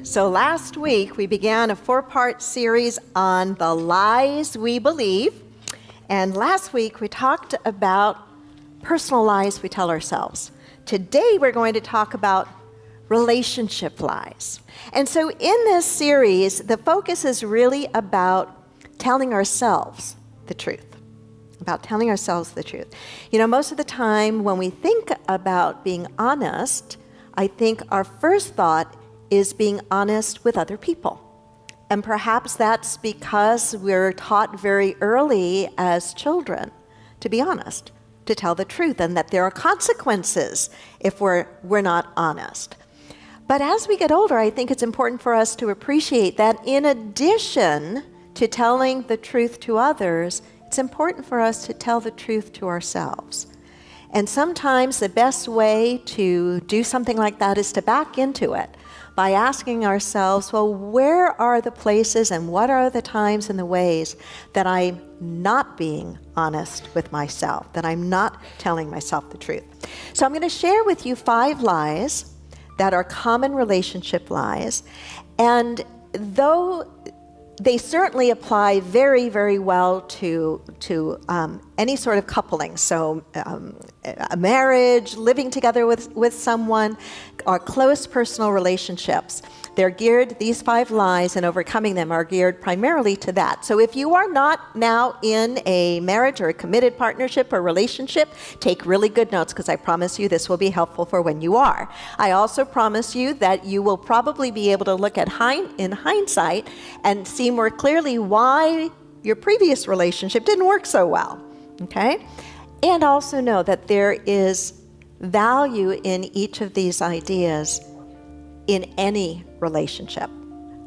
So last week we began a 4-part series on the lies we believe. And last week we talked about personal lies we tell ourselves. Today we're going to talk about relationship lies. And so in this series, the focus is really about telling ourselves the truth. About telling ourselves the truth. You know, most of the time when we think about being honest, I think our first thought is being honest with other people. And perhaps that's because we're taught very early as children to be honest, to tell the truth, and that there are consequences if we're not honest. But as we get older, I think it's important for us to appreciate that in addition to telling the truth to others, it's important for us to tell the truth to ourselves. And sometimes the best way to do something like that is to back into it by asking ourselves, well, where are the places and what are the times and the ways that I'm not being honest with myself, that I'm not telling myself the truth? So I'm going to share with you 5 lies that are common relationship lies. And though they certainly apply very, very well to any sort of coupling. So a marriage, living together with someone, or close personal relationships. They're geared, these 5 lies and overcoming them are geared primarily to that. So if you are not now in a marriage or a committed partnership or relationship, take really good notes because I promise you this will be helpful for when you are. I also promise you that you will probably be able to look at in hindsight and see more clearly why your previous relationship didn't work so well, okay? And also know that there is value in each of these ideas in any relationship.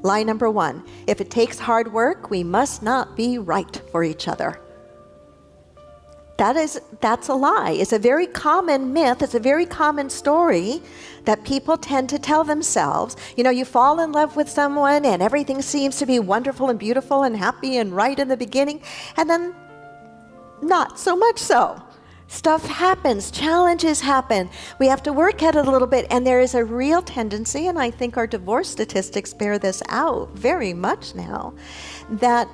Lie number 1, if it takes hard work, we must not be right for each other. That's a lie. It's a very common myth. It's a very common story that people tend to tell themselves. You know, you fall in love with someone and everything seems to be wonderful and beautiful and happy and right in the beginning, and then not so much so. Stuff happens, challenges happen. We have to work at it a little bit, and there is a real tendency, and I think our divorce statistics bear this out very much now, that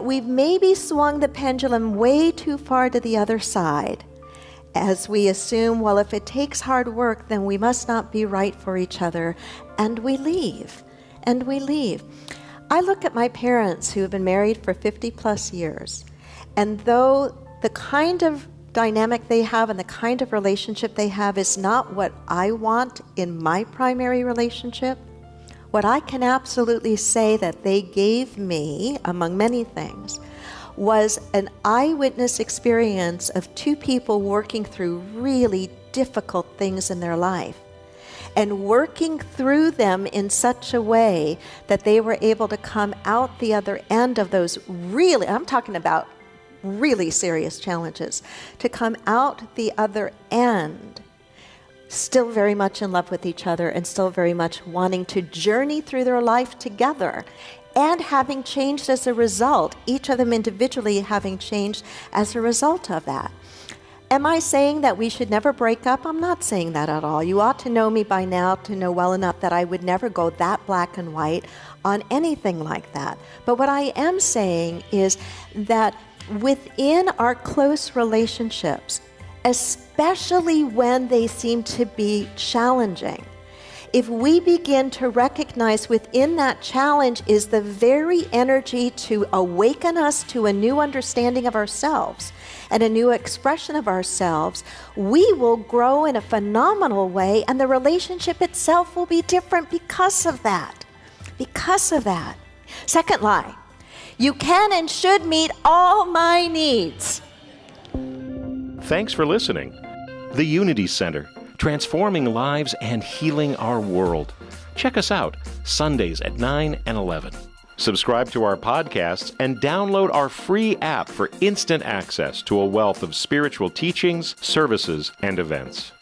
we've maybe swung the pendulum way too far to the other side as we assume, well, if it takes hard work, then we must not be right for each other, and we leave. I look at my parents who have been married for 50 plus years, and though the kind of dynamic they have and the kind of relationship they have is not what I want in my primary relationship, what I can absolutely say that they gave me, among many things, was an eyewitness experience of 2 people working through really difficult things in their life and working through them in such a way that they were able to come out the other end of those really, I'm talking about really serious challenges, to come out the other end still very much in love with each other and still very much wanting to journey through their life together and having changed as a result, each of them individually having changed as a result of that. Am I saying that we should never break up? I'm not saying that at all. You ought to know me by now to know well enough that I would never go that black and white on anything like that. But what I am saying is that within our close relationships, especially when they seem to be challenging, if we begin to recognize within that challenge is the very energy to awaken us to a new understanding of ourselves and a new expression of ourselves, we will grow in a phenomenal way, and the relationship itself will be different because of that. Second lie, you can and should meet all my needs. Thanks for listening. The Unity Center, transforming lives and healing our world. Check us out Sundays at 9 and 11. Subscribe to our podcasts and download our free app for instant access to a wealth of spiritual teachings, services, and events.